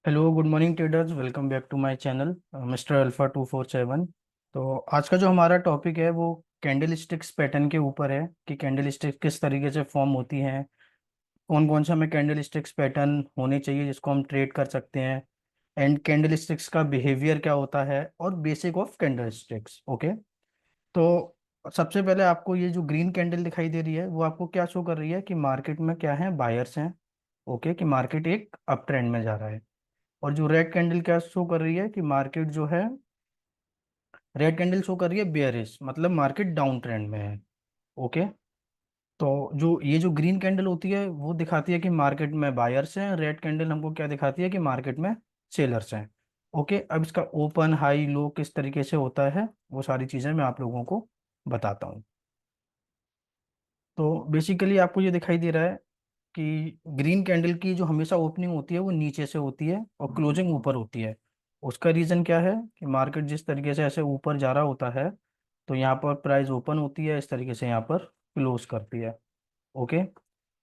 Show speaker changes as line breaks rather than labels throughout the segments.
Hello good morning traders, welcome back to my channel mister alpha 247। तो आज का जो हमारा टॉपिक है वो कैंडल स्टिक्स पैटर्न के ऊपर है कि कैंडल स्टिक्स किस तरीके से फॉर्म होती हैं, कौन कौन सा हमें कैंडल स्टिक्स पैटर्न होने चाहिए जिसको हम ट्रेड कर सकते हैं, एंड कैंडल स्टिक्स का बिहेवियर क्या होता है और basic of candle sticks. Okay. तो सबसे पहले आपको ये जो ग्रीन कैंडल दिखाई दे रही है वो आपको क्या शो कर रही है कि मार्केट में क्या है, बायर्स हैं। ओके, कि मार्केट एक अप ट्रेंड में जा रहा है। और जो रेड कैंडल क्या शो कर रही है कि मार्केट जो है, रेड कैंडल शो कर रही है बेयरिश, मतलब मार्केट डाउन ट्रेंड में है। ओके। तो जो ये जो ग्रीन कैंडल होती है वो दिखाती है कि मार्केट में बायर्स हैं, रेड कैंडल हमको क्या दिखाती है कि मार्केट में सेलर्स हैं। ओके, अब इसका ओपन हाई लो किस तरीके से होता है वो सारी चीज़ें मैं आप लोगों को बताता हूँ। तो बेसिकली आपको ये दिखाई दे रहा है कि ग्रीन कैंडल की जो हमेशा ओपनिंग होती है वो नीचे से होती है और क्लोजिंग ऊपर होती है। उसका रीज़न क्या है कि मार्केट जिस तरीके से ऐसे ऊपर जा रहा होता है तो यहाँ पर प्राइस ओपन होती है, इस तरीके से यहाँ पर क्लोज करती है। ओके।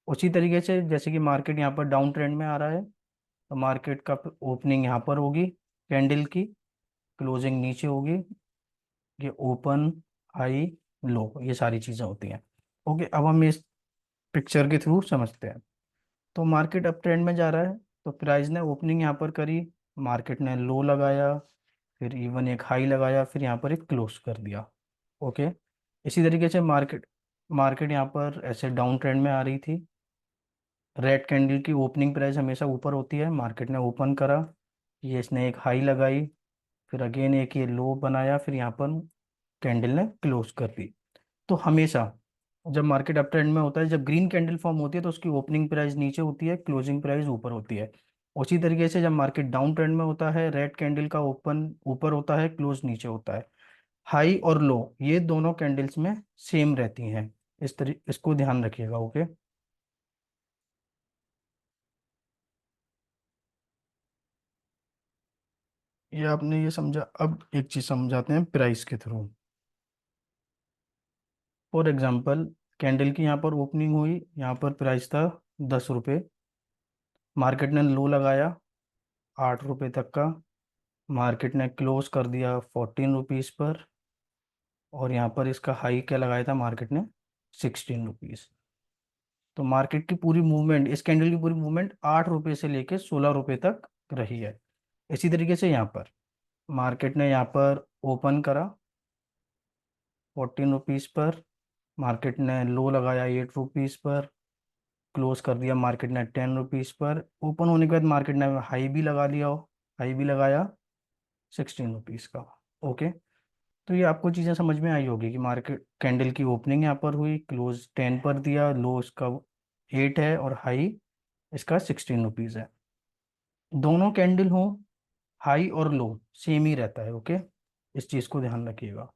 उसी तरीके से जैसे कि मार्केट यहाँ पर डाउन ट्रेंड में आ रहा है तो मार्केट का ओपनिंग यहाँ पर होगी कैंडल की, क्लोजिंग नीचे होगी। ये ओपन हाई लो ये सारी चीज़ें होती हैं। ओके, अब हम इस पिक्चर के थ्रू समझते हैं। तो मार्केट अप ट्रेंड में जा रहा है तो प्राइस ने ओपनिंग यहाँ पर करी, मार्केट ने लो लगाया, फिर इवन एक हाई लगाया, फिर यहाँ पर एक क्लोज कर दिया। ओके। इसी तरीके से मार्केट मार्केट यहाँ पर ऐसे डाउन ट्रेंड में आ रही थी। रेड कैंडल की ओपनिंग प्राइस हमेशा ऊपर होती है, मार्केट ने ओपन करा, ये इसने एक हाई लगाई, फिर अगेन एक ये लो बनाया, फिर यहाँ पर कैंडल ने क्लोज कर दी। तो हमेशा जब मार्केट अप ट्रेंड में होता है, जब ग्रीन कैंडल फॉर्म होती है तो उसकी ओपनिंग प्राइस नीचे होती है, क्लोजिंग प्राइस ऊपर होती है। उसी तरीके से जब मार्केट डाउन ट्रेंड में होता है, रेड कैंडल का ओपन ऊपर होता है, क्लोज नीचे होता है। हाई और लो ये दोनों कैंडल्स में सेम रहती हैं। इसको ध्यान रखिएगा। ओके। ये आपने ये समझा। अब एक चीज समझाते हैं प्राइस के थ्रू। फॉर एग्जांपल, कैंडल की यहाँ पर ओपनिंग हुई, यहाँ पर प्राइस था 10 रुपये, मार्केट ने लो लगाया 8 रुपये तक का, मार्केट ने क्लोज कर दिया 14 रुपीज़ पर, और यहाँ पर इसका हाई क्या लगाया था मार्केट ने, 16 रुपीज़। तो मार्केट की पूरी मूवमेंट, इस कैंडल की पूरी मूवमेंट 8 रुपये से लेके 16 रुपये तक रही है। इसी तरीके से यहाँ पर मार्केट ने यहाँ पर ओपन करा 14 रुपीज़ पर, मार्केट ने लो लगाया 8 रुपीज़ पर, क्लोज कर दिया मार्केट ने 10 रुपीज़ पर। ओपन होने के बाद मार्केट ने हाई भी लगा लिया हो, हाई भी लगाया 16 रुपीज़ का। ओके। तो ये आपको चीज़ें समझ में आई होगी कि मार्केट कैंडल की ओपनिंग यहाँ पर हुई, क्लोज 10 पर दिया, लो इसका 8 है और हाई इसका 16 रुपीज़ है। दोनों कैंडल हो, हाई और लो सेम ही रहता है। ओके, इस चीज़ को ध्यान रखिएगा।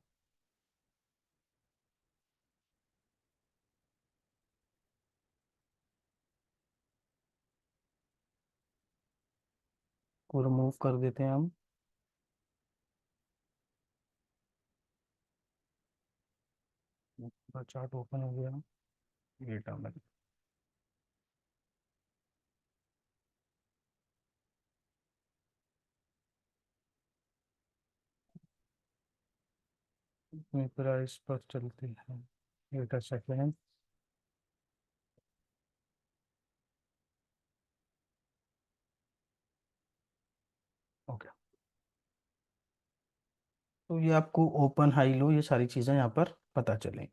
को रिमूव कर देते हैं हम। पूरा चार्ट ओपन हो गया, ये टर्म है। इतनी प्राइस पर चलती है, वेट अ सेकेंड। ओके। तो ये आपको ओपन हाई लो ये सारी चीज़ें यहाँ पर पता चलें।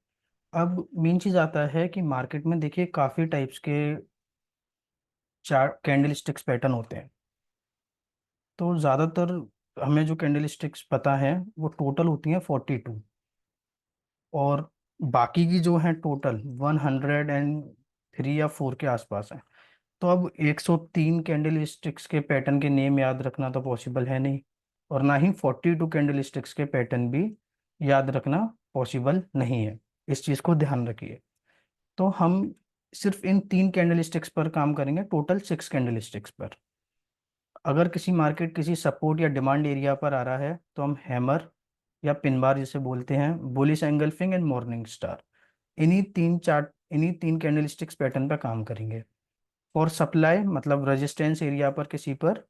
अब मेन चीज़ आता है कि मार्केट में देखिए काफ़ी टाइप्स के चार कैंडल स्टिक्स पैटर्न होते हैं। तो ज़्यादातर हमें जो कैंडल स्टिक्स पता है वो टोटल होती हैं 42, और बाकी की जो हैं टोटल 103 या 4 के आसपास हैं। तो अब 103 कैंडल स्टिक्स के पैटर्न के नेम याद रखना तो पॉसिबल है नहीं, और ना ही 42 कैंडल स्टिक्स के पैटर्न भी याद रखना पॉसिबल नहीं है। इस चीज़ को ध्यान रखिए। तो हम सिर्फ इन 3 कैंडल स्टिक्स पर काम करेंगे, टोटल 6 कैंडल स्टिक्स पर। अगर किसी मार्केट किसी सपोर्ट या डिमांड एरिया पर आ रहा है तो हम हैमर या पिन बार जिसे बोलते हैं, bullish engulfing and morning star, इन्हीं तीन कैंडल स्टिक्स पैटर्न पर काम करेंगे। फॉर सप्लाई मतलब रेजिस्टेंस एरिया पर किसी पर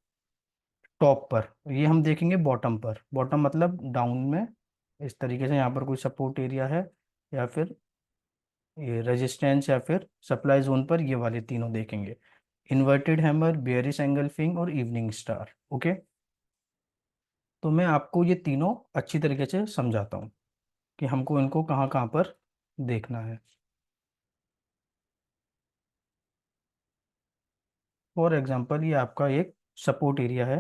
टॉप पर, ये हम देखेंगे बॉटम पर। बॉटम मतलब डाउन में, इस तरीके से यहाँ पर कोई सपोर्ट एरिया है, या फिर ये रेजिस्टेंस, या फिर सप्लाई जोन पर, ये वाले तीनों देखेंगे। इन्वर्टेड हैमर, बेयरिश एंगल्फिंग और इवनिंग स्टार। ओके, तो मैं आपको ये तीनों अच्छी तरीके से समझाता हूँ कि हमको इनको कहाँ कहाँ पर देखना है। फॉर एग्जांपल ये आपका एक सपोर्ट एरिया है।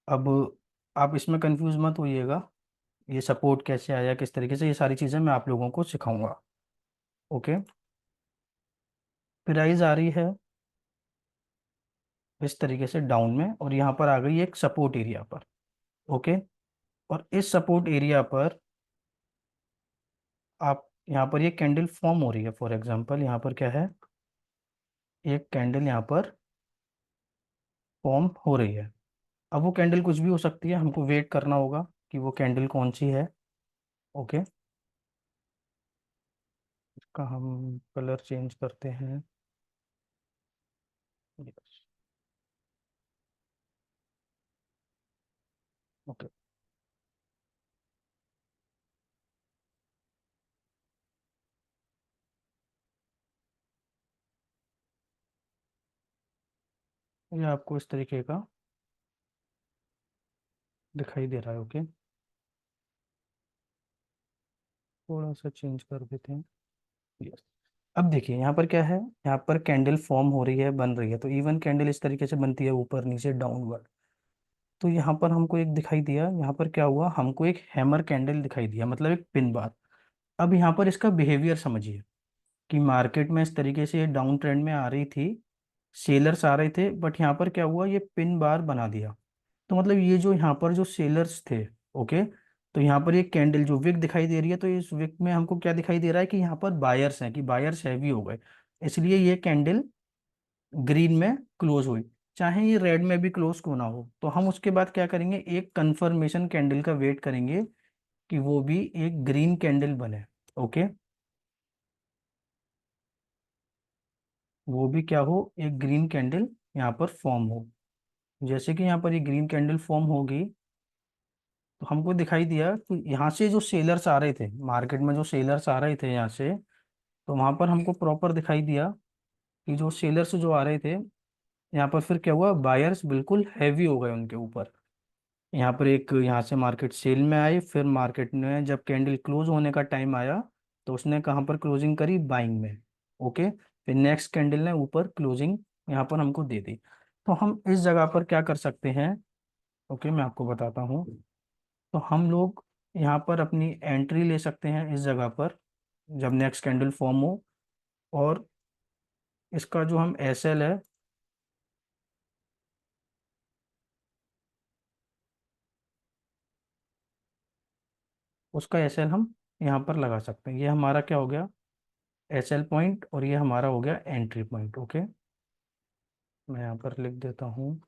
अब आप इसमें कंफ्यूज मत होइएगा, ये सपोर्ट कैसे आया, किस तरीके से, ये सारी चीज़ें मैं आप लोगों को सिखाऊंगा। ओके, प्राइस आ रही है इस तरीके से डाउन में, और यहाँ पर आ गई एक सपोर्ट एरिया पर। ओके, और इस सपोर्ट एरिया पर आप, यहाँ पर ये कैंडल फॉर्म हो रही है। फॉर एग्जांपल यहाँ पर क्या है, एक कैंडल यहाँ पर फॉर्म हो रही है। अब वो कैंडल कुछ भी हो सकती है, हमको वेट करना होगा कि वो कैंडल कौन सी है। ओके, इसका हम कलर चेंज करते हैं। यस, ओके, ये आपको इस तरीके का दिखाई दे रहा है। ओके, थोड़ा सा चेंज कर देते हैं। यस, अब देखिए यहाँ पर क्या है, यहाँ पर कैंडल फॉर्म हो रही है, बन रही है। तो इवन कैंडल इस तरीके से बनती है, ऊपर नीचे डाउनवर्ड। तो यहाँ पर हमको एक दिखाई दिया, यहाँ पर क्या हुआ, हमको एक हैमर कैंडल दिखाई दिया, मतलब एक पिन बार। अब यहाँ पर इसका बिहेवियर समझिए कि मार्केट में इस तरीके से ये डाउन ट्रेंड में आ रही थी, सेलर्स आ रहे थे, बट यहाँ पर क्या हुआ, ये पिन बार बना दिया। तो मतलब ये जो यहाँ पर जो सेलर्स थे, ओके, तो यहाँ पर ये कैंडल जो विक दिखाई दे रही है, तो इस विक में हमको क्या दिखाई दे रहा है कि यहाँ पर बायर्स हैं, कि बायर्स हैवी हो गए, इसलिए ये कैंडल ग्रीन में क्लोज हुई। चाहे ये रेड में भी क्लोज क्यों ना हो, तो हम उसके बाद क्या करेंगे, एक कंफर्मेशन कैंडल का वेट करेंगे कि वो भी एक ग्रीन कैंडल बने। ओके, वो भी क्या हो, एक ग्रीन कैंडल यहाँ पर फॉर्म हो। जैसे कि यहाँ पर ये ग्रीन कैंडल फॉर्म होगी, तो हमको दिखाई दिया कि यहाँ से जो सेलर्स आ रहे थे, मार्केट में जो सेलर्स आ रहे थे यहाँ से, तो वहां पर हमको प्रॉपर दिखाई दिया कि जो सेलर्स जो आ रहे थे, यहाँ पर फिर क्या हुआ, बायर्स बिल्कुल हैवी हो गए उनके ऊपर। यहाँ पर एक, यहाँ से मार्केट सेल में आई, फिर मार्केट ने जब कैंडल क्लोज होने का टाइम आया, तो उसने कहाँ पर क्लोजिंग करी, बाइंग में। ओके, फिर नेक्स्ट कैंडल ने ऊपर क्लोजिंग यहाँ पर हमको दे दी। तो हम इस जगह पर क्या कर सकते हैं, ओके, मैं आपको बताता हूँ। तो हम लोग यहाँ पर अपनी एंट्री ले सकते हैं इस जगह पर, जब नेक्स्ट कैंडल फॉर्म हो, और इसका जो हम एस एल है, उसका एस एल हम यहाँ पर लगा सकते हैं। ये हमारा क्या हो गया, एस एल पॉइंट, और ये हमारा हो गया एंट्री पॉइंट। ओके, मैं यहाँ पर लिख देता हूँ,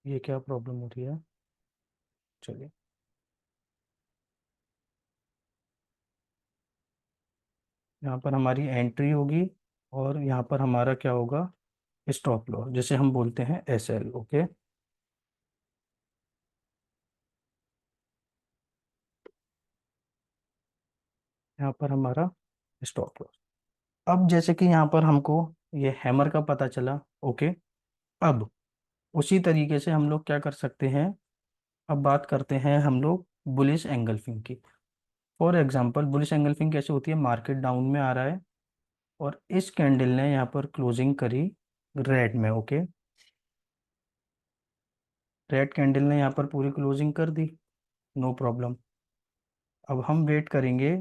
ये क्या प्रॉब्लम हो रही है। चलिए, यहाँ पर हमारी एंट्री होगी, और यहाँ पर हमारा क्या होगा, स्टॉप लॉस, जिसे हम बोलते हैं एस एल। ओके, यहाँ पर हमारा स्टॉप लॉस। अब जैसे कि यहाँ पर हमको ये हैमर का पता चला। ओके, अब उसी तरीके से हम लोग क्या कर सकते हैं, अब बात करते हैं हम लोग बुलिश एंगल्फिंग की। फॉर एग्जांपल बुलिश एंगल्फिंग कैसे होती है, मार्केट डाउन में आ रहा है, और इस कैंडल ने यहाँ पर क्लोजिंग करी रेड में। ओके, रेड कैंडल ने यहाँ पर पूरी क्लोजिंग कर दी, नो प्रॉब्लम। अब हम वेट करेंगे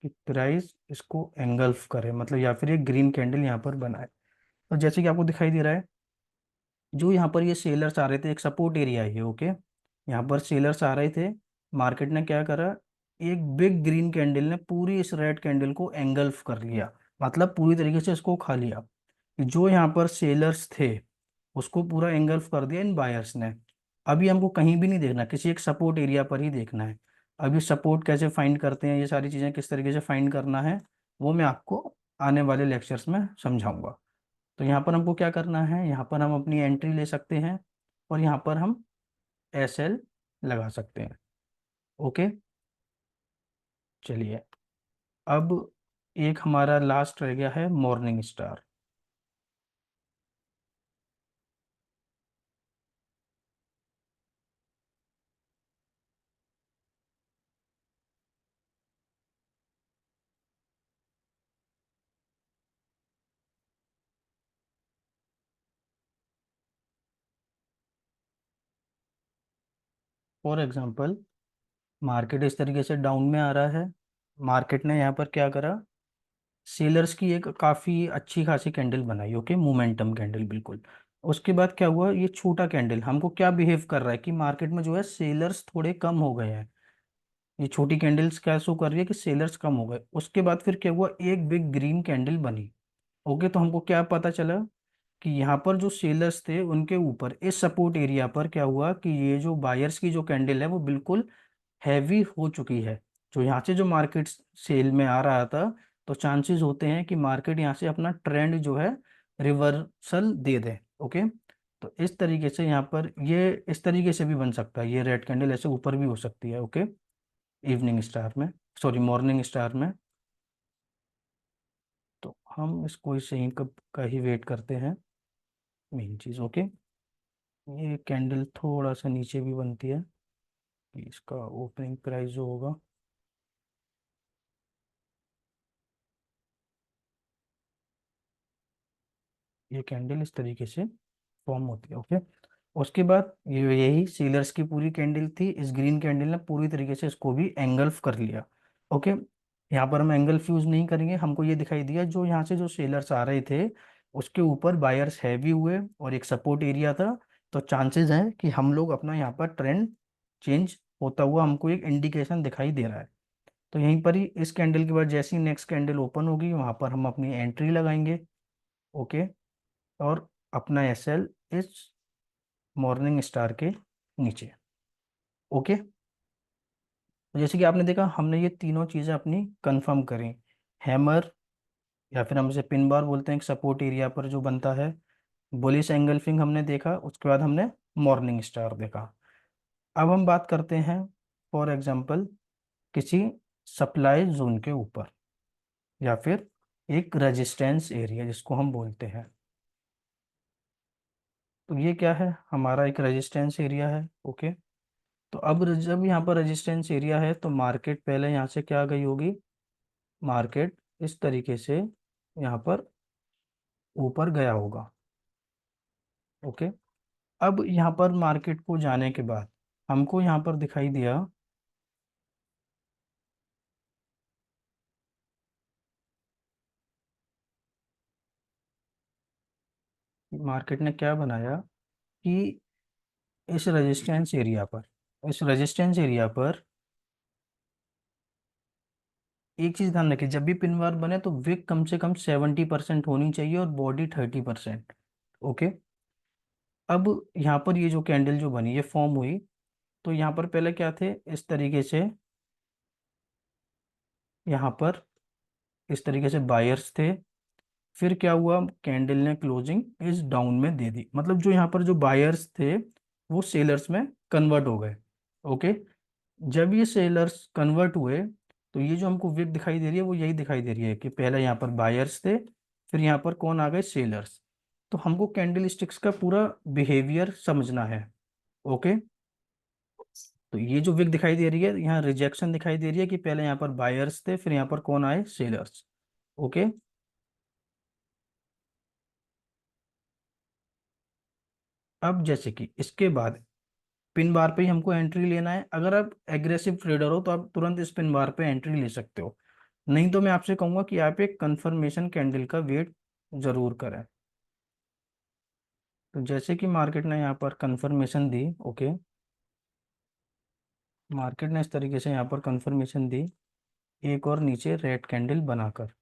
कि प्राइस इसको एंगल्फ करे, मतलब या फिर ये ग्रीन कैंडल यहाँ पर बनाए। तो जैसे कि आपको दिखाई दे रहा है, जो यहाँ पर ये सेलर्स आ रहे थे, एक सपोर्ट एरिया है ये। ओके, यहाँ पर सेलर्स आ रहे थे, मार्केट ने क्या करा, एक बिग ग्रीन कैंडल ने पूरी इस रेड कैंडल को एंगल्फ कर लिया, मतलब पूरी तरीके से इसको खा लिया। जो यहाँ पर सेलर्स थे, उसको पूरा एंगल्फ कर दिया इन बायर्स ने। अभी हमको कहीं भी नहीं देखना, किसी एक सपोर्ट एरिया पर ही देखना है। अभी सपोर्ट कैसे फाइंड करते हैं, ये सारी चीज़ें किस तरीके से फाइंड करना है, वो मैं आपको आने वाले लेक्चर्स में समझाऊंगा। तो यहाँ पर हमको क्या करना है, यहाँ पर हम अपनी एंट्री ले सकते हैं, और यहाँ पर हम SL लगा सकते हैं। ओके, चलिए। अब एक हमारा लास्ट रह गया है morning star. For example, market इस तरीके से डाउन में आ रहा है। मार्केट ने यहाँ पर क्या करा, सेलर्स की एक काफ़ी अच्छी खासी कैंडल बनाई, ओके, मोमेंटम कैंडल बिल्कुल। उसके बाद क्या हुआ, ये छोटा कैंडल हमको क्या बिहेव कर रहा है कि मार्केट में जो है सेलर्स थोड़े कम हो गए हैं। ये छोटी कैंडल्स क्या शो कर रही है कि सेलर्स कम हो गए। उसके बाद फिर क्या हुआ, एक बिग ग्रीन कैंडल बनी। ओके, तो हमको क्या पता चला कि यहाँ पर जो सेलर्स थे उनके ऊपर इस सपोर्ट एरिया पर क्या हुआ कि ये जो बायर्स की जो कैंडल है वो बिल्कुल हैवी हो चुकी है। जो यहाँ से जो मार्केट सेल में आ रहा था, तो चांसेस होते हैं कि मार्केट यहाँ से अपना ट्रेंड जो है रिवर्सल दे दे। ओके, तो इस तरीके से यहाँ पर ये इस तरीके से भी बन सकता है, ये रेड कैंडल ऐसे ऊपर भी हो सकती है। ओके, इवनिंग स्टार में, सॉरी मॉर्निंग स्टार में। तो हम इसको इसे ही कब का ही वेट करते हैं, मेन चीज़। ओके, ये कैंडल थोड़ा सा नीचे भी बनती है कि इसका ओपनिंग प्राइस जो होगा, ये कैंडल इस तरीके से फॉर्म होती है। ओके, उसके बाद ये यही सीलर्स की पूरी कैंडल थी, इस ग्रीन कैंडल ने पूरी तरीके से इसको भी एंगल्फ कर लिया। ओके, यहाँ पर हम एंगल फ्यूज नहीं करेंगे, हमको ये दिखाई दिया जो यहाँ से जो सेलर्स आ रहे थे उसके ऊपर बायर्स हैवी हुए और एक सपोर्ट एरिया था। तो चांसेस हैं कि हम लोग अपना यहाँ पर ट्रेंड चेंज होता हुआ हमको एक इंडिकेशन दिखाई दे रहा है। तो यहीं पर ही इस कैंडल के बाद जैसे ही नेक्स्ट कैंडल ओपन होगी वहाँ पर हम अपनी एंट्री लगाएंगे। ओके, और अपना SL इस मॉर्निंग स्टार के नीचे। ओके, तो जैसे कि आपने देखा हमने ये तीनों चीज़ें अपनी कंफर्म करी। हैमर, या फिर हम इसे पिन बार बोलते हैं, एक सपोर्ट एरिया पर जो बनता है। बुलिश एंगल्फिंग हमने देखा, उसके बाद हमने मॉर्निंग स्टार देखा। अब हम बात करते हैं फॉर एग्जांपल किसी सप्लाई जोन के ऊपर, या फिर एक रेजिस्टेंस एरिया जिसको हम बोलते हैं। तो ये क्या है, हमारा एक रेजिस्टेंस एरिया है। ओके, तो अब जब यहाँ पर रेजिस्टेंस एरिया है तो मार्केट पहले यहाँ से क्या गई होगी, मार्केट इस तरीके से यहाँ पर ऊपर गया होगा। ओके, अब यहाँ पर मार्केट को जाने के बाद हमको यहाँ पर दिखाई दिया, मार्केट ने क्या बनाया कि इस रेजिस्टेंस एरिया पर, इस रेजिस्टेंस एरिया पर एक चीज ध्यान रखिए, जब भी पिन बार बने तो विक कम से कम 70% होनी चाहिए और बॉडी 30%। ओके, अब यहाँ पर ये जो कैंडल जो बनी ये फॉर्म हुई, तो यहाँ पर पहले क्या थे, इस तरीके से यहाँ पर इस तरीके से बायर्स थे। फिर क्या हुआ, कैंडल ने क्लोजिंग इस डाउन में दे दी, मतलब जो यहाँ पर जो बायर्स थे वो सेलर्स में कन्वर्ट हो गए। ओके, जब ये सेलर्स कन्वर्ट हुए तो ये जो हमको विक दिखाई दे रही है वो यही दिखाई दे रही है कि पहले यहाँ पर बायर्स थे, फिर यहाँ पर कौन आ गए, सेलर्स। तो हमको कैंडल स्टिक्स का पूरा बिहेवियर समझना है। ओके, तो ये जो विक दिखाई दे रही है, यहाँ रिजेक्शन दिखाई दे रही है कि पहले यहाँ पर बायर्स थे, फिर यहाँ पर कौन आए, सेलर्स। ओके, अब जैसे कि इसके बाद पिन बार पे ही हमको एंट्री लेना है। अगर आप एग्रेसिव ट्रेडर हो तो आप तुरंत इस पिन बार पे एंट्री ले सकते हो, नहीं तो मैं आपसे कहूंगा कि आप एक कंफर्मेशन कैंडल का वेट जरूर करें। तो जैसे कि मार्केट ने यहाँ पर कंफर्मेशन दी। ओके, मार्केट ने इस तरीके से यहाँ पर कंफर्मेशन दी, एक और नीचे रेड कैंडल बनाकर।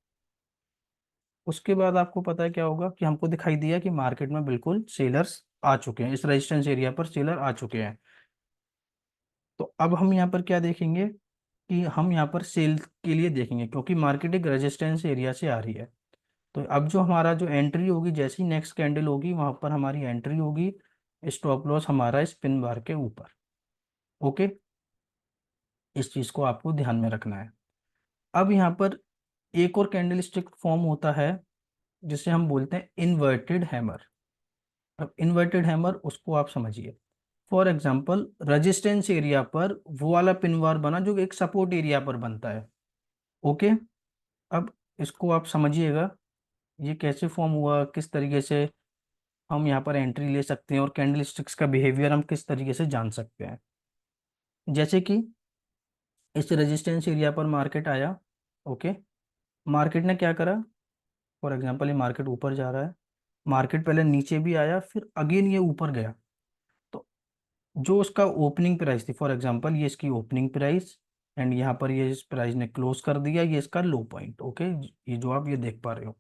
उसके बाद आपको पता है क्या होगा कि हमको दिखाई दिया कि मार्केट में बिल्कुल सेलर्स आ चुके हैं, इस रेजिस्टेंस एरिया पर सेलर आ चुके हैं। तो अब हम यहाँ पर क्या देखेंगे कि हम यहाँ पर सेल के लिए देखेंगे, क्योंकि मार्केट एक रेजिस्टेंस एरिया से आ रही है। तो अब जो हमारा जो एंट्री होगी, जैसी नेक्स्ट कैंडल होगी वहां पर हमारी एंट्री होगी। स्टॉप लॉस हमारा इस पिन बार के ऊपर। ओके, इस चीज को आपको ध्यान में रखना है। अब यहाँ पर एक और कैंडल स्टिक फॉर्म होता है जिसे हम बोलते हैं इन्वर्टेड हैमर। अब इन्वर्टेड हैमर उसको आप समझिए। फॉर एग्जाम्पल रेजिस्टेंस एरिया पर वो वाला पिन बार बना जो एक सपोर्ट एरिया पर बनता है। ओके, अब इसको आप समझिएगा, ये कैसे फॉर्म हुआ, किस तरीके से हम यहाँ पर एंट्री ले सकते हैं और कैंडल स्टिक्स का बिहेवियर हम किस तरीके से जान सकते हैं। जैसे कि इस रेजिस्टेंस एरिया पर मार्केट आया। ओके, मार्केट ने क्या करा, फॉर एग्जांपल ये मार्केट ऊपर जा रहा है, मार्केट पहले नीचे भी आया फिर अगेन ये ऊपर गया। तो जो उसका ओपनिंग प्राइस थी, फॉर एग्जांपल ये इसकी ओपनिंग प्राइस, एंड यहाँ पर ये इस प्राइस ने क्लोज कर दिया, ये इसका लो पॉइंट। ओके, ये जो आप ये देख पा रहे हो।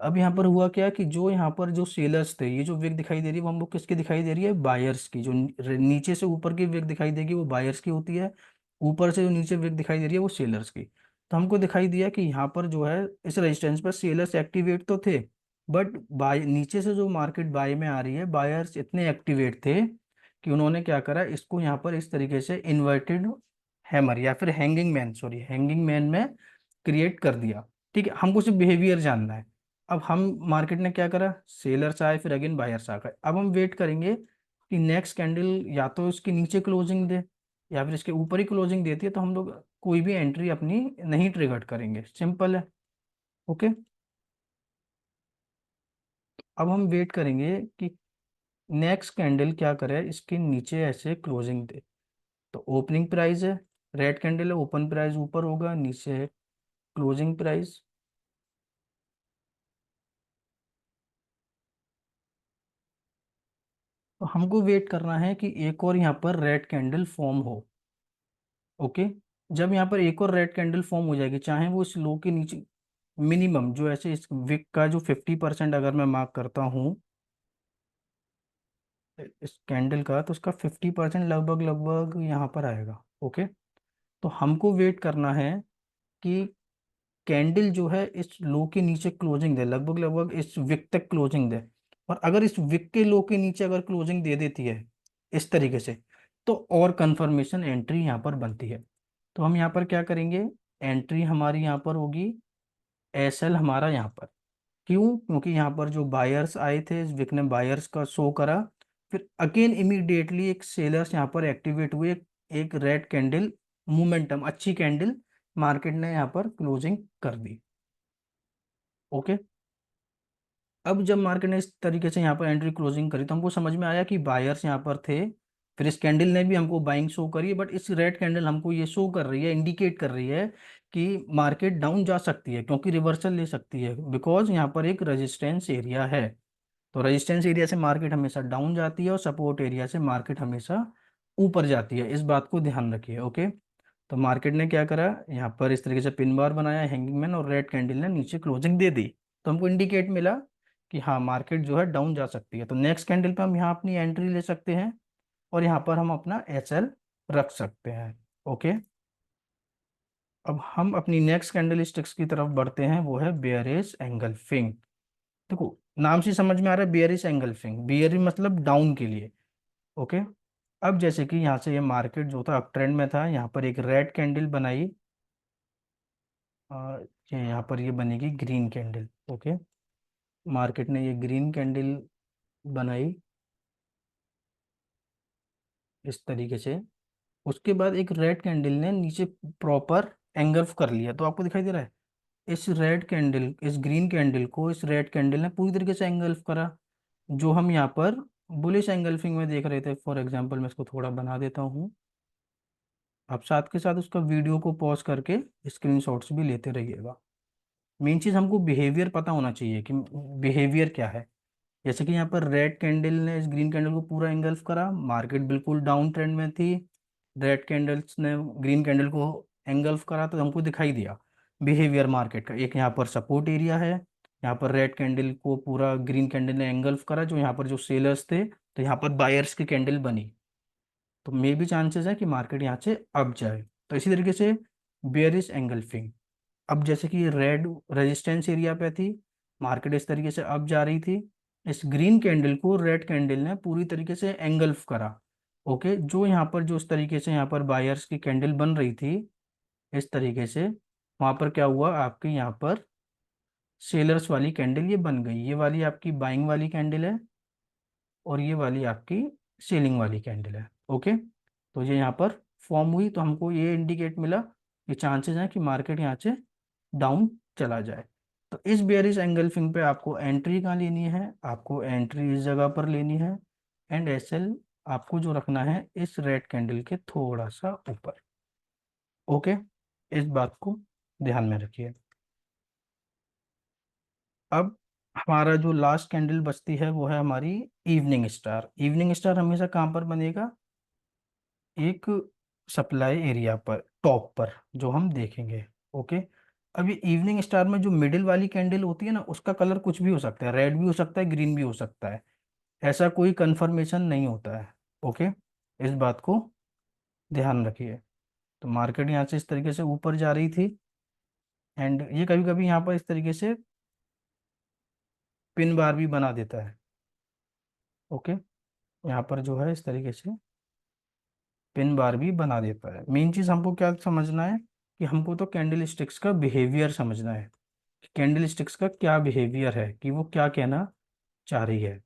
अब यहाँ पर हुआ क्या कि जो यहाँ पर जो सेलर्स थे, ये जो विग दिखाई दे रही है वो हमको किसकी दिखाई दे रही है, बायर्स की। जो नीचे से ऊपर की विग दिखाई देगी वो बायर्स की होती है, ऊपर से जो नीचे विग दिखाई दे रही है वो सेलर्स की। तो हमको दिखाई दिया कि यहाँ पर जो है इस रेजिस्टेंस पर सेलर्स एक्टिवेट तो थे, बट बाय नीचे से जो मार्केट बाय में आ रही है, बायर्स इतने एक्टिवेट थे कि उन्होंने क्या करा, इसको यहाँ पर इस तरीके से इन्वर्टेड हैमर या फिर hanging man, sorry hanging man में क्रिएट कर दिया। ठीक है, हमको सिर्फ बिहेवियर जानना है। अब हम मार्केट ने क्या करा, सेलर्स आए फिर अगेन बायर्स आ गए। अब हम वेट करेंगे कि नेक्स्ट कैंडल या तो इसके नीचे क्लोजिंग दे या फिर इसके ऊपर ही क्लोजिंग देती है, तो हम लोग कोई भी एंट्री अपनी नहीं ट्रिगर करेंगे, सिंपल है। ओके, अब हम वेट करेंगे कि नेक्स्ट कैंडल क्या करे, इसके नीचे ऐसे क्लोजिंग दे। तो ओपनिंग प्राइस है, रेड कैंडल है, ओपन प्राइस ऊपर होगा, नीचे क्लोजिंग प्राइस। तो हमको वेट करना है कि एक और यहाँ पर रेड कैंडल फॉर्म हो। ओके, जब यहाँ पर एक और रेड कैंडल फॉर्म हो जाएगी, चाहे वो इस लो के नीचे मिनिमम जो ऐसे इस विक का जो 50% अगर मैं मार्क करता हूँ इस कैंडल का, तो उसका 50% लगभग लगभग यहाँ पर आएगा। ओके, तो हमको वेट करना है कि कैंडल जो है इस लो के नीचे क्लोजिंग दे, लगभग लगभग इस विक तक क्लोजिंग दे। और अगर इस विक के लो के नीचे अगर क्लोजिंग दे देती है इस तरीके से, तो और कंफर्मेशन एंट्री यहाँ पर बनती है। तो हम यहाँ पर क्या करेंगे, एंट्री हमारी यहाँ पर होगी एस एल हमारा यहाँ पर। क्यों, क्योंकि यहाँ पर जो बायर्स आए थे इस विक ने बायर्स का शो करा, फिर अगेन इमीडिएटली एक सेलर्स यहाँ पर एक्टिवेट हुए, एक रेड कैंडल मोमेंटम अच्छी कैंडल मार्केट ने यहाँ पर क्लोजिंग कर दी। ओके, अब जब मार्केट ने इस तरीके से यहाँ पर एंट्री क्लोजिंग करी तो हमको समझ में आया कि बायर्स यहाँ पर थे, फिर इस कैंडल ने भी हमको बाइंग शो करी है, बट इस रेड कैंडल हमको ये शो कर रही है, इंडिकेट कर रही है कि मार्केट डाउन जा सकती है, क्योंकि रिवर्सल ले सकती है, बिकॉज यहाँ पर एक रेजिस्टेंस एरिया है। तो रेजिस्टेंस एरिया से मार्केट हमेशा डाउन जाती है और सपोर्ट एरिया से मार्केट हमेशा ऊपर जाती है, इस बात को ध्यान रखिए। ओके, तो मार्केट ने क्या करा, यहाँ पर इस तरीके से पिन बार बनाया हैंगिंग मैन, और रेड कैंडल ने नीचे क्लोजिंग दे दी। तो हमको इंडिकेट मिला कि हाँ मार्केट जो है डाउन जा सकती है। तो नेक्स्ट कैंडल पे हम यहाँ अपनी एंट्री ले सकते हैं और यहाँ पर हम अपना एच एल रख सकते हैं। ओके, अब हम अपनी नेक्स्ट कैंडल स्टिक्स की तरफ बढ़ते हैं, वो है बेयरिश एंगल्फिंग। देखो नाम से समझ में आ रहा है बेयरिश एंगल्फिंग, बेयरिश मतलब डाउन के लिए। ओके, अब जैसे कि यहाँ से ये मार्केट जो था अप ट्रेंड में था, यहाँ पर एक रेड कैंडल बनाई, ये यहाँ पर ये बनेगी ग्रीन कैंडल। ओके, मार्केट ने ये ग्रीन कैंडल बनाई इस तरीके से, उसके बाद एक रेड कैंडल ने नीचे प्रॉपर एंगल्फ कर लिया, तो आपको दिखाई दे रहा है इस रेड कैंडल, इस ग्रीन कैंडल को इस रेड कैंडल ने पूरी तरीके से एंगल्फ करा, जो हम यहाँ पर बुलिश एंगल्फिंग में देख रहे थे। फॉर एग्जांपल मैं इसको थोड़ा बना देता हूँ, आप साथ के साथ उसका वीडियो को पॉज करके स्क्रीनशॉट्स भी लेते रहिएगा। मेन चीज़ हमको बिहेवियर पता होना चाहिए कि बिहेवियर क्या है। जैसे कि यहाँ पर रेड कैंडल ने इस ग्रीन कैंडल को पूरा एंगल्फ करा, मार्केट बिल्कुल डाउन ट्रेंड में थी, रेड कैंडल्स ने ग्रीन कैंडल को एंगल्फ करा, तो हमको दिखाई दिया बिहेवियर मार्केट का। एक यहाँ पर सपोर्ट एरिया है, यहाँ पर रेड कैंडल को पूरा ग्रीन कैंडल ने एंगल्फ करा, जो यहाँ पर जो सेलर्स थे, तो यहाँ पर बायर्स की कैंडल बनी। तो मे भी चांसेस है कि मार्केट यहाँ से अप जाए। तो इसी तरीके से बेयरिश एंगल्फिंग, अब जैसे कि रेड रेजिस्टेंस एरिया पे थी, मार्केट इस तरीके से अप जा रही थी, इस ग्रीन कैंडल को रेड कैंडल ने पूरी तरीके से एंगल्फ करा। ओके, जो यहाँ पर जो इस तरीके से यहाँ पर बायर्स की कैंडल बन रही थी इस तरीके से, वहां पर क्या हुआ, आपके यहाँ पर सेलर्स वाली कैंडल ये बन गई। ये वाली आपकी बाइंग वाली कैंडल है और ये वाली आपकी सेलिंग वाली कैंडल है। ओके, तो ये यहाँ पर फॉर्म हुई, तो हमको ये इंडिकेट मिला कि चांसेस हैं कि मार्केट यहाँ से डाउन चला जाए। तो इस बेयरिश एंगल्फिंग पे आपको एंट्री कहाँ लेनी है, आपको एंट्री इस जगह पर लेनी है, एंड एसएल आपको जो रखना है इस रेड कैंडल के थोड़ा सा ऊपर। ओके, इस बात को ध्यान में रखिए। अब हमारा जो लास्ट कैंडल बचती है वो है हमारी इवनिंग स्टार। इवनिंग स्टार हमेशा कहाँ पर बनेगा, एक सप्लाई एरिया पर, टॉप पर, जो हम देखेंगे। ओके, अब ये इवनिंग स्टार में जो मिडिल वाली कैंडल होती है ना, उसका कलर कुछ भी हो सकता है, रेड भी हो सकता है, ग्रीन भी हो सकता है, ऐसा कोई कंफर्मेशन नहीं होता है। ओके, इस बात को ध्यान रखिए। तो मार्केट यहाँ से इस तरीके से ऊपर जा रही थी, एंड ये कभी कभी यहाँ पर इस तरीके से पिन बार भी बना देता है। ओके, यहाँ पर जो है इस तरीके से पिन बार भी बना देता है। मेन चीज़ हमको क्या समझना है कि हमको तो कैंडल स्टिक्स का बिहेवियर समझना है, कैंडल स्टिक्स का क्या बिहेवियर है, कि वो क्या कहना चाह रही है।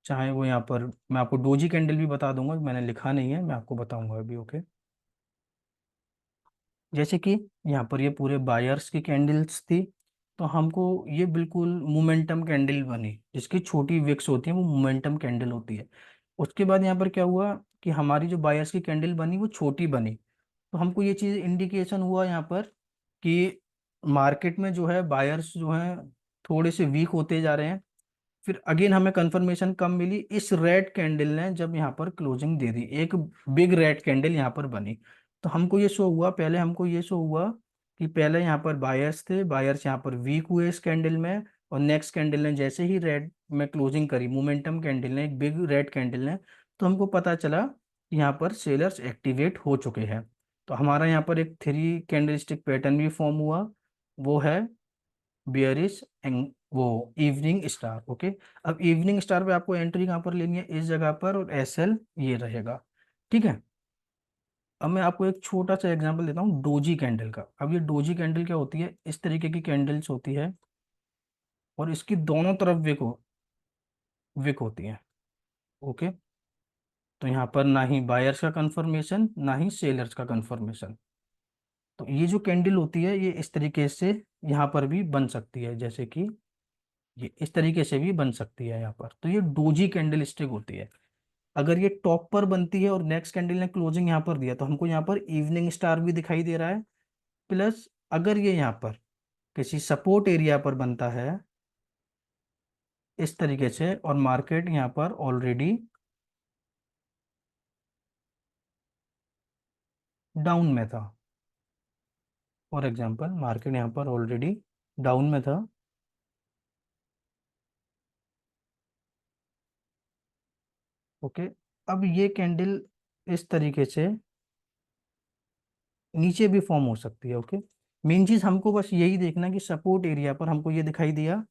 चाहे वो यहाँ पर मैं आपको डोजी कैंडल भी बता दूंगा, मैंने लिखा नहीं है, मैं आपको बताऊंगा अभी। ओके, जैसे कि यहाँ पर ये पूरे बायर्स की कैंडल्स थी, तो हमको ये बिल्कुल मोमेंटम कैंडल बनी, जिसकी छोटी विक्स होती है वो मोमेंटम कैंडल होती है। उसके बाद यहाँ पर क्या हुआ कि हमारी जो बायर्स की कैंडल बनी वो छोटी बनी, तो हमको ये चीज़ इंडिकेशन हुआ यहाँ पर कि मार्केट में जो है बायर्स जो हैं थोड़े से वीक होते जा रहे हैं। फिर अगेन हमें कंफर्मेशन कब मिली, इस रेड कैंडल ने जब यहाँ पर क्लोजिंग दे दी, एक बिग रेड कैंडल यहाँ पर बनी। तो हमको ये शो हुआ, पहले हमको ये शो हुआ कि पहले यहाँ पर बायर्स थे, बायर्स यहाँ पर वीक हुए इस कैंडल में, और नेक्स्ट कैंडल ने जैसे ही रेड में क्लोजिंग करी, मोमेंटम कैंडल ने, एक बिग रेड कैंडल ने, तो हमको पता चला कि यहाँ पर सेलर्स एक्टिवेट हो चुके हैं। तो हमारा यहाँ पर एक थ्री कैंडलस्टिक पैटर्न भी फॉर्म हुआ, वो है बियरिश एंग वो इवनिंग स्टार। ओके, अब इवनिंग स्टार पे आपको एंट्री कहाँ पर लेनी है, इस जगह पर, और एसएल ये रहेगा। ठीक है, अब मैं आपको एक छोटा सा एग्जांपल देता हूँ डोजी कैंडल का। अब ये डोजी कैंडल क्या होती है, इस तरीके की कैंडल्स होती है, और इसकी दोनों तरफ विक होती है। ओके, तो यहाँ पर ना ही बायर्स का कंफर्मेशन ना ही सेलर्स का कंफर्मेशन। तो ये जो कैंडल होती है ये इस तरीके से यहाँ पर भी बन सकती है, जैसे कि ये इस तरीके से भी बन सकती है यहाँ पर। तो ये डोजी कैंडल स्टिक होती है। अगर ये टॉप पर बनती है और नेक्स्ट कैंडल ने क्लोजिंग यहाँ पर दिया, तो हमको यहाँ पर इवनिंग स्टार भी दिखाई दे रहा है। प्लस अगर ये यहाँ पर किसी सपोर्ट एरिया पर बनता है इस तरीके से, और मार्केट यहाँ पर ऑलरेडी डाउन में था, फॉर एग्जांपल मार्केट यहाँ पर ऑलरेडी डाउन में था। ओके, अब ये कैंडल इस तरीके से नीचे भी फॉर्म हो सकती है। ओके, मेन चीज हमको बस यही देखना है कि सपोर्ट एरिया पर हमको ये दिखाई दिया,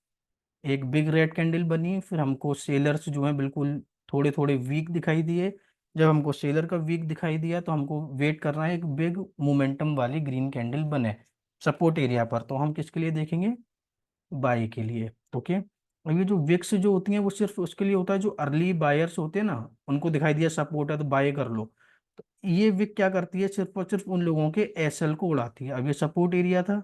एक बिग रेड कैंडल बनी, फिर हमको सेलर्स जो है बिल्कुल थोड़े थोड़े वीक दिखाई दिए। जब हमको सेलर का वीक दिखाई दिया तो हमको वेट करना है एक बिग मोमेंटम वाली ग्रीन कैंडल बने सपोर्ट एरिया पर, तो हम किसके लिए देखेंगे, बाई के लिए। ओके, और ये जो विक्स जो होती हैं वो सिर्फ उसके लिए होता है जो अर्ली बायर्स होते हैं ना, उनको दिखाई दिया सपोर्ट है तो बाय कर लो। तो ये विक क्या करती है, सिर्फ और सिर्फ उन लोगों के एसएल को उड़ाती है। अब ये सपोर्ट एरिया था,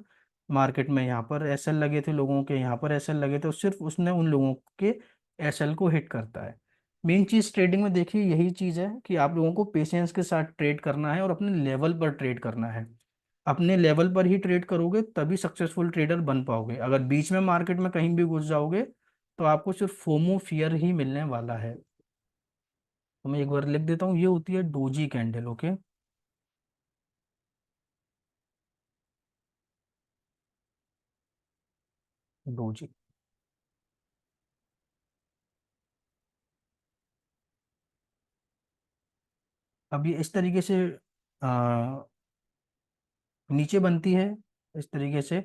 मार्केट में यहाँ पर एसएल लगे थे लोगों के, यहाँ पर एसएल लगे थे, तो सिर्फ उसने उन लोगों के एसएल को हिट करता है। मेन चीज ट्रेडिंग में देखिए यही चीज है कि आप लोगों को पेशेंस के साथ ट्रेड करना है और अपने लेवल पर ट्रेड करना है। अपने लेवल पर ही ट्रेड करोगे तभी सक्सेसफुल ट्रेडर बन पाओगे। अगर बीच में मार्केट में कहीं भी घुस जाओगे तो आपको सिर्फ फोमो फियर ही मिलने वाला है। तो मैं एक बार लिख देता हूँ, ये होती है डोजी कैंडल। Okay, doji. अब ये इस तरीके से आ, नीचे बनती है इस तरीके से,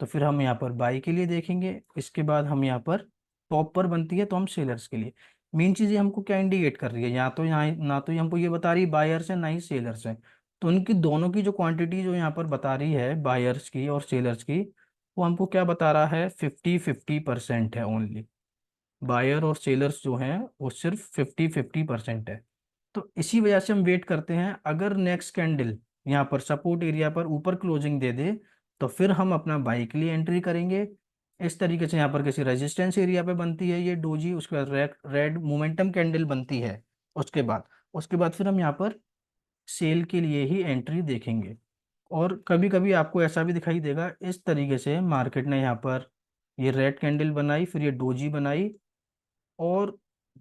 तो फिर हम यहाँ पर बाई के लिए देखेंगे, इसके बाद हम यहाँ पर टॉप पर बनती है तो हम सेलर्स के लिए। मेन चीज़ ये हमको क्या इंडिकेट कर रही है, या तो यहाँ ना तो ये हमको ये बता रही है बायर्स है ना ही सेलर्स है। तो उनकी दोनों की जो क्वांटिटी जो यहाँ पर बता रही है बायर्स की और सेलर्स की, वो हमको क्या बता रहा है, 50-50% है ओनली। बायर और सेलर्स जो हैं वो सिर्फ 50-50% है। तो इसी वजह से हम वेट करते हैं, अगर नेक्स्ट कैंडल यहाँ पर सपोर्ट एरिया पर ऊपर क्लोजिंग दे दे तो फिर हम अपना बाई के लिए एंट्री करेंगे। इस तरीके से यहाँ पर किसी रेजिस्टेंस एरिया पे बनती है ये डोजी, उसके बाद रेड रेड मोमेंटम कैंडल बनती है। उसके बाद फिर हम यहाँ पर सेल के लिए ही एंट्री देखेंगे। और कभी कभी आपको ऐसा भी दिखाई देगा, इस तरीके से मार्केट ने यहाँ पर ये रेड कैंडल बनाई, फिर ये डोजी बनाई, और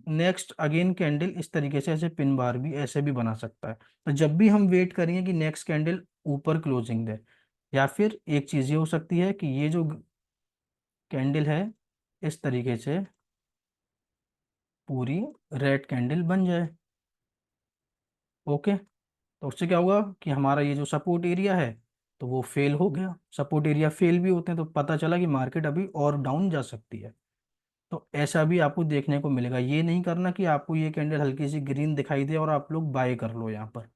नेक्स्ट अगेन कैंडल इस तरीके से ऐसे पिन बार भी ऐसे भी बना सकता है। तो जब भी हम वेट करेंगे कि नेक्स्ट कैंडल ऊपर क्लोजिंग दे, या फिर एक चीज़ ये हो सकती है कि ये जो कैंडल है इस तरीके से पूरी रेड कैंडल बन जाए। ओके, तो उससे क्या होगा कि हमारा ये जो सपोर्ट एरिया है तो वो फेल हो गया। सपोर्ट एरिया फेल भी होते हैं तो पता चला कि मार्केट अभी और डाउन जा सकती है। तो ऐसा भी आपको देखने को मिलेगा। ये नहीं करना कि आपको ये कैंडल हल्की सी ग्रीन दिखाई दे और आप लोग बाय कर लो यहाँ पर,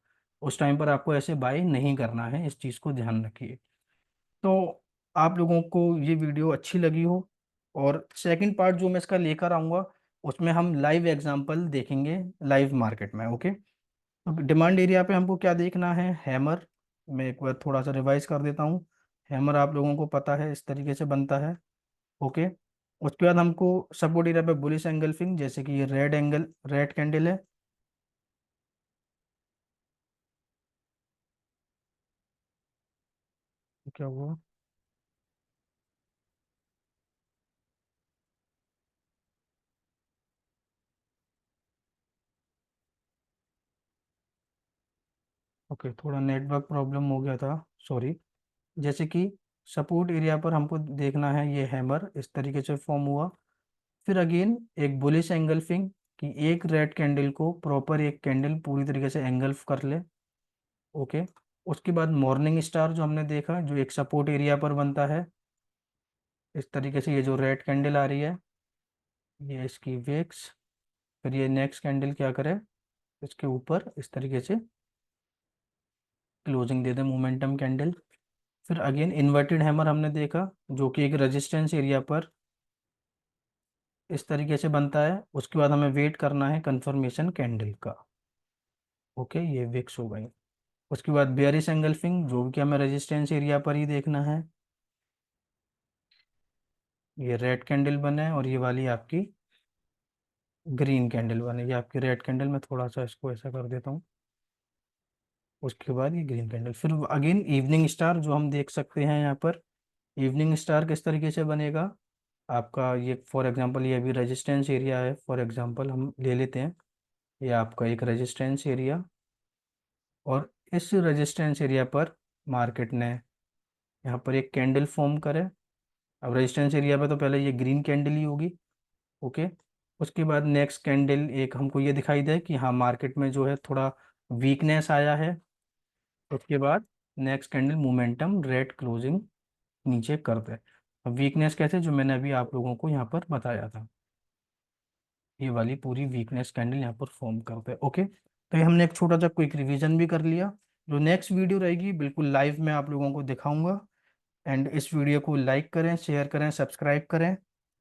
उस टाइम पर आपको ऐसे बाय नहीं करना है, इस चीज़ को ध्यान रखिए। तो आप लोगों को ये वीडियो अच्छी लगी हो, और सेकंड पार्ट जो मैं इसका लेकर आऊँगा उसमें हम लाइव एग्जांपल देखेंगे लाइव मार्केट में। ओके, तो डिमांड एरिया पे हमको क्या देखना है, हैमर। मैं एक बार थोड़ा सा रिवाइज कर देता हूँ। हैमर आप लोगों को पता है इस तरीके से बनता है। ओके, उसके बाद हमको सपोर्ट एरिया पे बुलिश एंगल्फिंग, जैसे कि ये रेड कैंडल है। क्या हुआ? ओके, थोड़ा नेटवर्क प्रॉब्लम हो गया था, सॉरी। जैसे कि सपोर्ट एरिया पर हमको देखना है ये हैमर इस तरीके से फॉर्म हुआ, फिर अगेन एक बुलिश एंगल्फिंग, कि एक रेड कैंडल को प्रॉपर एक कैंडल पूरी तरीके से एंगल्फ कर ले। ओके, उसके बाद मॉर्निंग स्टार जो हमने देखा जो एक सपोर्ट एरिया पर बनता है, इस तरीके से ये जो रेड कैंडल आ रही है ये इसकी वेक्स, फिर ये नेक्स्ट कैंडल क्या करे, इसके ऊपर इस तरीके से क्लोजिंग दे दे मोमेंटम कैंडल। फिर अगेन इन्वर्टेड हैमर हमने देखा जो कि एक रेजिस्टेंस एरिया पर इस तरीके से बनता है। उसके बाद हमें वेट करना है कंफर्मेशन कैंडल का। ओके, ये विक्स हो गई। उसके बाद बेयरिश एंगल्फिंग जो कि हमें रेजिस्टेंस एरिया पर ही देखना है। ये रेड कैंडल बने और ये वाली आपकी ग्रीन कैंडल बने। ये आपकी रेड कैंडल, मैं थोड़ा सा इसको ऐसा कर देता हूँ। उसके बाद ये ग्रीन कैंडल, फिर अगेन इवनिंग स्टार जो हम देख सकते हैं यहाँ पर। इवनिंग स्टार किस तरीके से बनेगा आपका, ये फॉर एग्जांपल ये अभी रेजिस्टेंस एरिया है, फॉर एग्जांपल हम ले लेते हैं ये आपका एक रेजिस्टेंस एरिया, और इस रेजिस्टेंस एरिया पर मार्केट ने यहाँ पर एक कैंडल फॉर्म करे। अब रेजिस्टेंस एरिया पे तो पहले ये ग्रीन कैंडल ही होगी। ओके, उसके बाद नेक्स्ट कैंडल एक हमको ये दिखाई दे कि हाँ मार्केट में जो है थोड़ा वीकनेस आया है। उसके बाद next candle momentum red closing नीचे कर दे। अब वीकनेस कैसे, जो मैंने अभी आप लोगों को यहाँ पर बताया था, ये वाली पूरी वीकनेस कैंडल यहाँ पर फॉर्म करते हैं। ओके, तो ये हमने एक छोटा सा क्विक रिवीजन भी कर लिया। जो नेक्स्ट वीडियो रहेगी बिल्कुल लाइव मैं आप लोगों को दिखाऊंगा। एंड इस वीडियो को लाइक करें, शेयर करें, सब्सक्राइब करें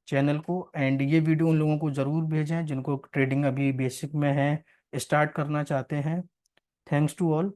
चैनल को। एंड ये वीडियो उन लोगों को ज़रूर भेजें जिनको ट्रेडिंग अभी बेसिक में है, स्टार्ट करना चाहते हैं। Thanks to all.